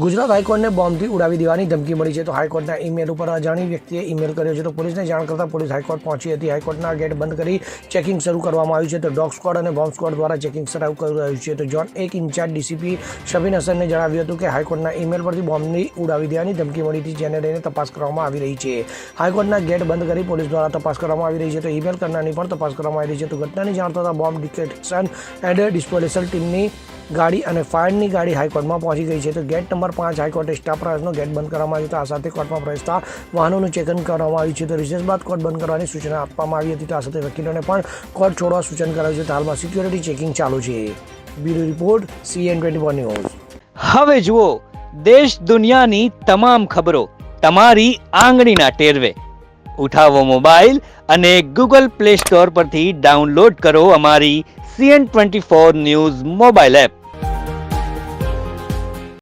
ગુજરાત હાઈકોર્ટને બોમ્બથી ઉડાવી દેવાની ધમકી મળી છે. તો હાઈકોર્ટના ઈમેલ ઉપર અજાણી વ્યક્તિએ ઈમેલ કર્યો છે. તો પોલીસને જાણ કરતાં પોલીસ હાઈકોર્ટ પહોંચી હતી. હાઈકોર્ટના ગેટ બંધ કરી ચેકિંગ શરૂ કરવામાં આવ્યું છે. તો ડોગ સ્ક્વોડ અને બોમ્બ સ્ક્વોડ દ્વારા ચેકિંગ શરૂ કરી રહ્યું છે. તો ઝોન 1 ઇન્ચાર્જ ડીસીપી શબીન હસનને જણાવ્યું હતું કે હાઈકોર્ટના ઈમેલ પરથી બોમ્બની ઉડાવી દેવાની ધમકી મળી હતી, જેને લઈને તપાસ કરવામાં આવી રહી છે. હાઈકોર્ટના ગેટ બંધ કરી પોલીસ દ્વારા તપાસ કરવામાં આવી રહી છે. તો ઈમેલ કરનારની પણ તપાસ કરવામાં આવી રહી છે. તો ઘટનાની જાણ થતાં બોમ્બ ડિટેક્શન એન્ડ ડિસ્પોઝલ ટીમની ગાડી અને ફાયરની ગાડી હાઈકોર્ટમાં પહોંચી ગઈ છે. તો ગેટ નંબર 5 હાઈકોર્ટે સ્ટાફ પ્રયાસનો ગેટ બંધ કરવામાં આવ્યો હતો. આ સાથે કોર્ટમાં પ્રવેશતા વાહનોનું ચેકિંગ કરવામાં આવ્યું છે. તો રિસેસ બાદ કોર્ટ બંધ કરવાની સૂચના આપવામાં આવી હતી. તો આ સાથે વકીલોને પણ કોર્ટ છોડવા સૂચન કરાયું છે. તો હાલમાં સિક્યોરિટી ચેકિંગ ચાલુ છે. Bureau report CN24 news. હવે જુઓ દેશ દુનિયાની તમામ ખબરો તમારી આંગળીના ટેરવે. ઉઠાવો મોબાઈલ અને Google Play Store પરથી ડાઉનલોડ કરો અમારી CN24 ન્યૂઝ મોબાઈલ એપ.